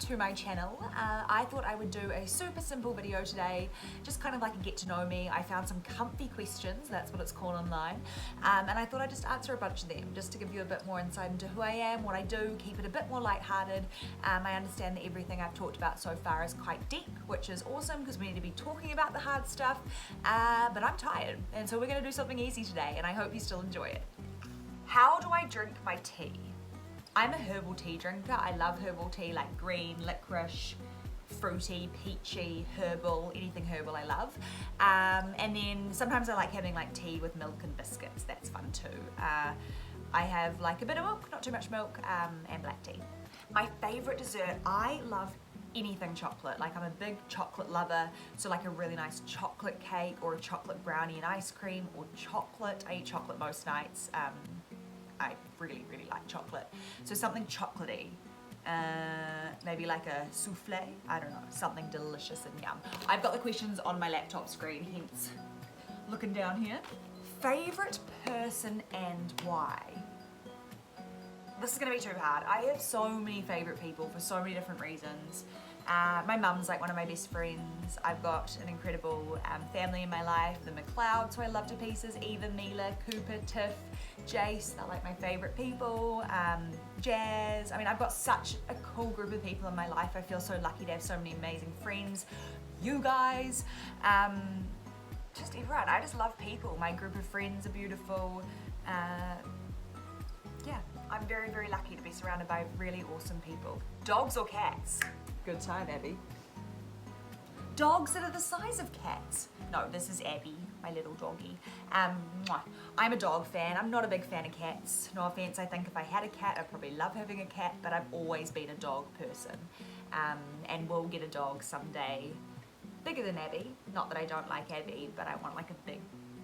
to my channel. I thought I would do a super simple video today, just kind of like a get to know me. I found some comfy questions, that's what it's called online, and I thought I'd just answer a bunch of them just to give you a bit more insight into who I am, what I do, keep it a bit more lighthearted. I understand that everything I've talked about so far is quite deep, which is awesome because we need to be talking about the hard stuff, but I'm tired, and so we're going to do something easy today, and I hope you still enjoy it. How do I drink my tea? I'm a herbal tea drinker. I love herbal tea, like green, licorice, fruity, peachy, herbal, anything herbal I love. And then sometimes I like having like tea with milk and biscuits. That's fun too. I have like a bit of milk, not too much milk, and black tea. My favorite dessert, I love anything chocolate. Like I'm a big chocolate lover, so like a really nice chocolate cake or a chocolate brownie and ice cream or chocolate. I eat chocolate most nights. I really like chocolate. So something chocolatey, maybe like a souffle, I don't know, something delicious and yum. I've got the questions on my laptop screen, hence looking down here. Favorite person and why? This is gonna be too hard. I have so many favorite people for so many different reasons. My mum's like one of my best friends. I've got an incredible family in my life, the McLeods, who I love to pieces, Eva, Mila, Cooper, Tiff, Jace, they're like my favorite people, Jazz. I mean, I've got such a cool group of people in my life. I feel so lucky to have so many amazing friends. You guys, just everyone. I just love people. My group of friends are beautiful. Yeah, I'm very lucky to be surrounded by really awesome people. Dogs or cats? Good time, Abby. Dogs that are the size of cats. No, this is Abby, my little doggy. I'm a dog fan. I'm not a big fan of cats. No offense, I think if I had a cat, I'd probably love having a cat, but I've always been a dog person. And will get a dog someday bigger than Abby. Not that I don't like Abby, but I want like a big,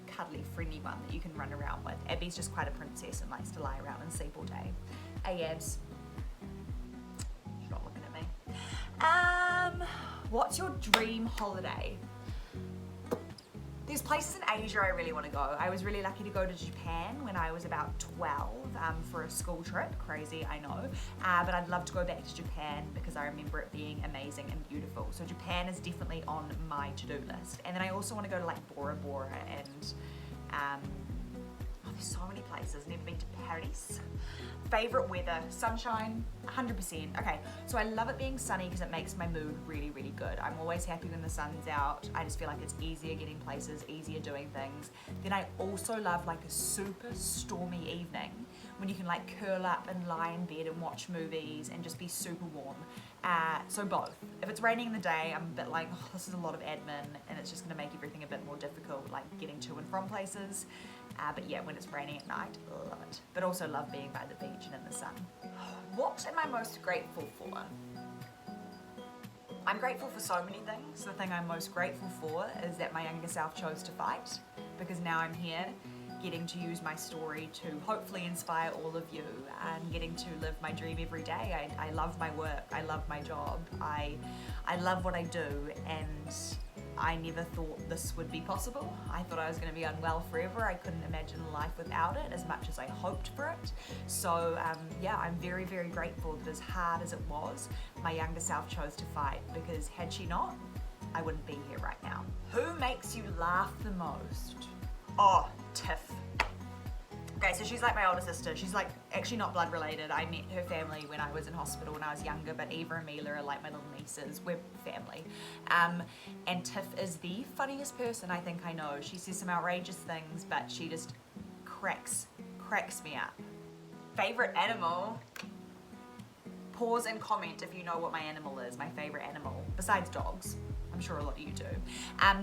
cuddly, friendly one that you can run around with. Abby's just quite a princess and likes to lie around and sleep all day. Hey, Abs. She's not looking at me. What's your dream holiday? There's places in Asia I really want to go. I was really lucky to go to Japan when I was about 12 for a school trip. Crazy, I know. But I'd love to go back to Japan because I remember it being amazing and beautiful. So Japan is definitely on my to-do list. And then I also want to go to like Bora Bora and there's so many places. Never been to Paris. Favorite weather, sunshine, 100%. Okay, so I love it being sunny because it makes my mood really good. I'm always happy when the sun's out. I just feel like it's easier getting places, easier doing things. Then I also love like a super stormy evening when you can like curl up and lie in bed and watch movies and just be super warm. So both. If it's raining in the day, I'm a bit like, oh, this is a lot of admin and it's just gonna make everything a bit more difficult, like getting to and from places. But yeah, when it's raining at night, love it. But also love being by the beach and in the sun. What am I most grateful for? I'm grateful for so many things. The thing I'm most grateful for is that my younger self chose to fight, because now I'm here getting to use my story to hopefully inspire all of you and getting to live my dream every day. I love my work, I love my job, I love what I do, and I never thought this would be possible. I thought I was going to be unwell forever. I couldn't imagine life without it as much as I hoped for it. So yeah, I'm very grateful that as hard as it was, my younger self chose to fight, because had she not, I wouldn't be here right now. Who makes you laugh the most? Oh, Tiff. Okay, so she's like my older sister. She's like actually not blood related. I met her family when I was in hospital when I was younger, but Eva and Mila are like my little nieces. We're family. And Tiff is the funniest person I think I know. She says some outrageous things, but she just cracks me up. Favorite animal? Pause and comment if you know what my animal is, my favorite animal, besides dogs. I'm sure a lot of you do.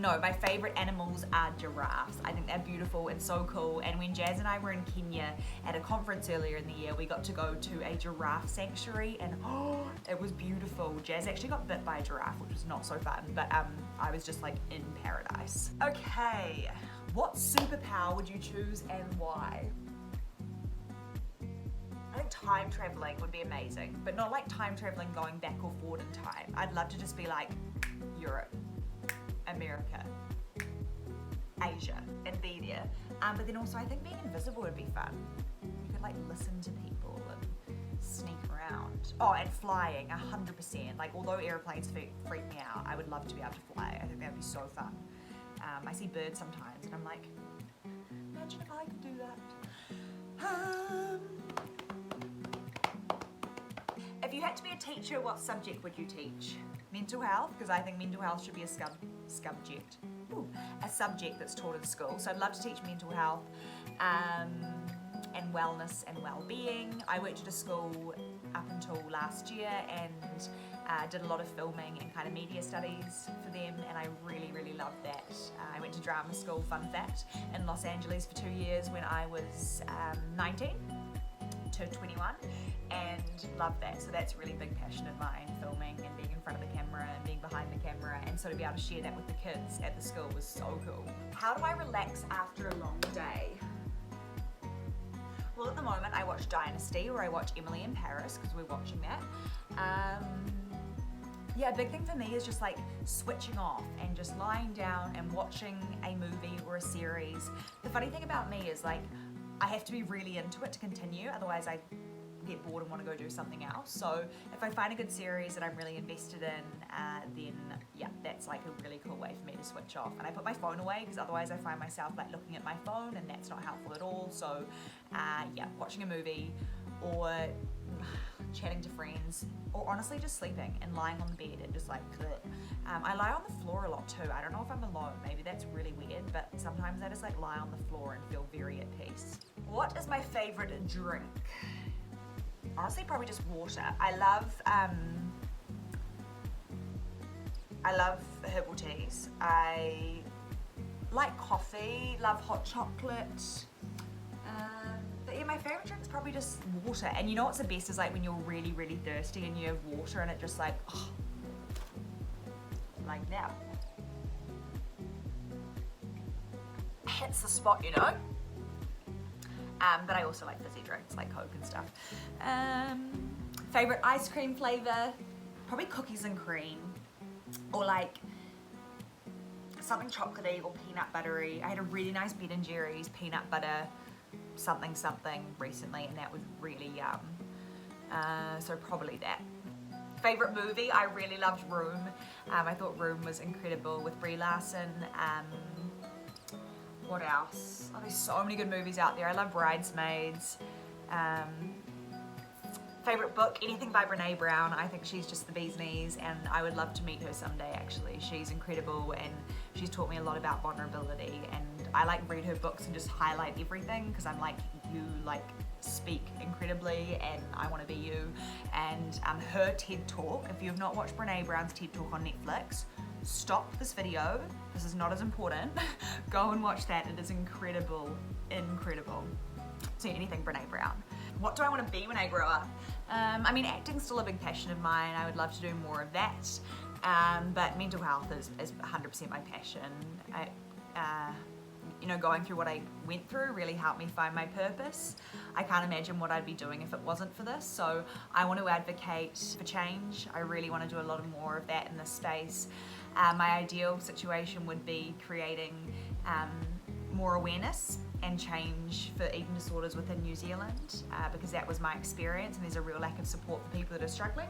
No, my favorite animals are giraffes. I think they're beautiful and so cool. And when Jazz and I were in Kenya at a conference earlier in the year, we got to go to a giraffe sanctuary, and oh, it was beautiful. Jazz actually got bit by a giraffe, which was not so fun, but I was just like in paradise. Okay, what superpower would you choose and why? I think time traveling would be amazing, but not like time traveling going back or forward in time. I'd love to just be like Europe, America, Asia, and be there. But then also I think being invisible would be fun. You could like listen to people and sneak around. around. Oh, and flying, 100%. Like, although airplanes freak me out, I would love to be able to fly. I think that would be so fun. I see birds sometimes and I'm like, imagine if I could do that. If you had to be a teacher, what subject would you teach? Mental health, because I think mental health should be a subject. Ooh, a subject that's taught in school. So I'd love to teach mental health and wellness and well-being. I worked at a school up until last year and did a lot of filming and kind of media studies for them, and I really, really loved that. I went to drama school, fun fact, in Los Angeles for 2 years when I was 19 to 21, and loved that. So that's a really big passion of mine, filming and being in front of the camera and being behind the camera, and so to be able to share that with the kids at the school was so cool. How do I relax after a long day? Well, at the moment I watch Dynasty, or I watch Emily in Paris because we're watching that. Yeah, a big thing for me is just like switching off and just lying down and watching a movie or a series. The funny thing about me is like I have to be really into it to continue, otherwise I get bored and want to go do something else. So if I find a good series that I'm really invested in, then yeah, that's like a really cool way for me to switch off. And I put my phone away because otherwise I find myself like looking at my phone, and that's not helpful at all. So yeah, watching a movie or chatting to friends, or honestly just sleeping and lying on the bed and just like I lie on the floor a lot too. I don't know if I'm alone, maybe that's really weird, but sometimes I just like lie on the floor and feel very at peace. What is my favorite drink? Honestly, probably just water. I love herbal teas. I like coffee, love hot chocolate. But yeah, my favorite drink is probably just water. And you know what's the best is like when you're really, really thirsty and you have water and it just like, oh, like that. Hits the spot, you know? But I also like fizzy drinks like Coke and stuff. Favorite ice cream flavor? Probably cookies and cream. Or like something chocolatey or peanut buttery. I had a really nice Ben & Jerry's peanut butter something recently, and that was really yum. So probably that. Favorite movie? I really loved Room. I thought Room was incredible with Brie Larson. What else? Oh, there's so many good movies out there. I love Bridesmaids. Favorite book? Anything by Brene Brown. I think she's just the bee's knees, and I would love to meet her someday actually. She's incredible and she's taught me a lot about vulnerability, and I like read her books and just highlight everything because I'm like, you like speak incredibly and I want to be you. And her TED Talk, if you have not watched Brene Brown's TED Talk on Netflix, stop this video, this is not as important. Go and watch that, it is incredible, incredible. So anything Brene Brown. What do I want to be when I grow up? I mean, acting's still a big passion of mine. I would love to do more of that. But mental health is 100% my passion. You know, going through what I went through really helped me find my purpose. I can't imagine what I'd be doing if it wasn't for this. So I want to advocate for change. I really want to do a lot more of that in this space. My ideal situation would be creating more awareness and change for eating disorders within New Zealand, because that was my experience, and there's a real lack of support for people that are struggling.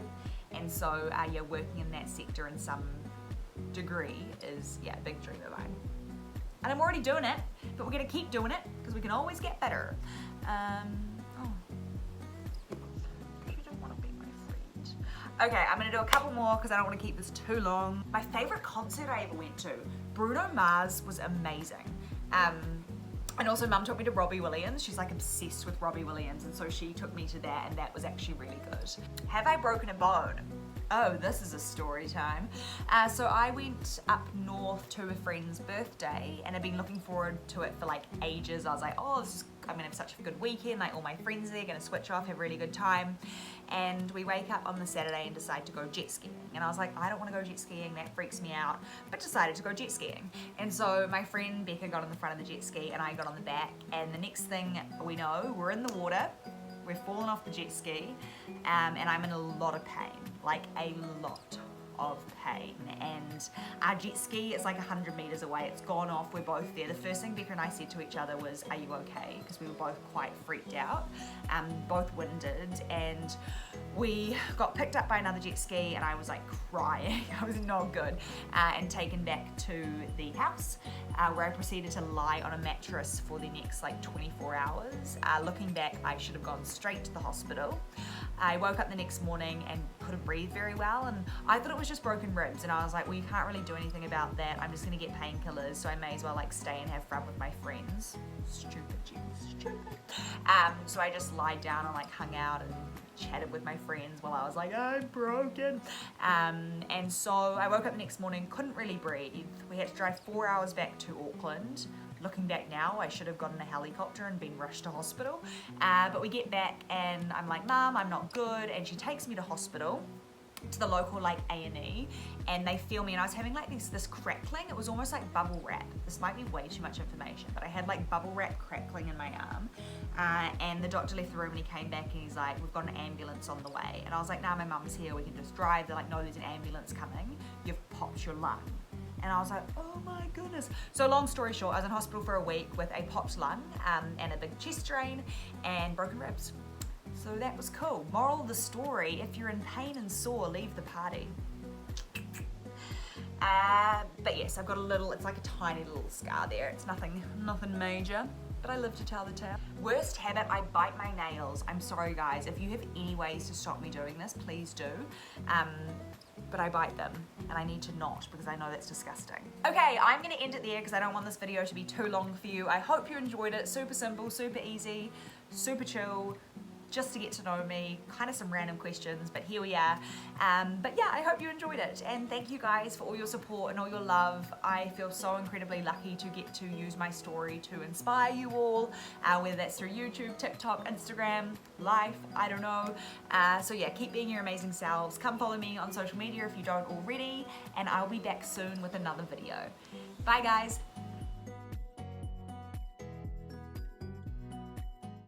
And so yeah, working in that sector in some degree is a big dream of mine. And I'm already doing it, but we're gonna keep doing it because we can always get better. You don't want to be my friend. Okay, I'm gonna do a couple more because I don't want to keep this too long. My favorite concert I ever went to, Bruno Mars, was amazing. And also Mum took me to Robbie Williams. She's like obsessed with Robbie Williams, and so she took me to that, and that was actually really good. Have I broken a bone? Oh, this is a story time. So I went up north to a friend's birthday, and I've been looking forward to it for like ages. I was like, oh, I'm gonna have such a good weekend, like all my friends are there, gonna switch off, have a really good time. And we wake up on the Saturday and decide to go jet skiing. And I was like, I don't wanna go jet skiing, that freaks me out, but decided to go jet skiing. And so my friend Becca got on the front of the jet ski and I got on the back, and the next thing we know, we're in the water, we're falling off the jet ski, and I'm in a lot of pain, like a lot of pain. And our jet ski is like 100 meters away. It's gone off. We're both there. The first thing Becca and I said to each other was, "Are you okay?" Because we were both quite freaked out, both winded, and we got picked up by another jet ski, and I was like crying. I was not good, and taken back to the house, where I proceeded to lie on a mattress for the next like 24 hours. Looking back, I should have gone straight to the hospital. I woke up the next morning and couldn't breathe very well, and I thought it was just broken ribs, and I was like, well, you can't really do anything about that. I'm just gonna get painkillers, so I may as well like stay and have fun with my friends. Stupid, stupid. So I just lied down and like hung out and chatted with my friends while I was like, I'm broken. And so I woke up the next morning, couldn't really breathe. We had to drive 4 hours back to Auckland. Looking back now, I should have gotten a helicopter and been rushed to hospital. But we get back and I'm like, Mum, I'm not good. And she takes me to hospital, to the local like A&E, and they feel me, and I was having like this crackling. It was almost like bubble wrap. This might be way too much information, but I had like bubble wrap crackling in my arm. And the doctor left the room and he came back and he's like, we've got an ambulance on the way. And I was like, nah, my mum's here, we can just drive. They're like, no, there's an ambulance coming. You've popped your lung. And I was like, oh my goodness. So long story short, I was in hospital for a week with a popped lung, and a big chest drain and broken ribs. So that was cool. Moral of the story, if you're in pain and sore, leave the party. But yes, I've got a little, it's like a tiny little scar there. It's nothing major, but I live to tell the tale. Worst habit, I bite my nails. I'm sorry guys, if you have any ways to stop me doing this, please do. But I bite them, and I need to not, because I know that's disgusting. Okay, I'm gonna end it there because I don't want this video to be too long for you. I hope you enjoyed it. Super simple, super easy, super chill, just to get to know me, kind of some random questions, but here we are. But yeah, I hope you enjoyed it, and thank you guys for all your support and all your love. I feel so incredibly lucky to get to use my story to inspire you all, whether that's through YouTube, TikTok, Instagram, life, I don't know. So yeah, keep being your amazing selves. Come follow me on social media if you don't already, and I'll be back soon with another video. Bye guys.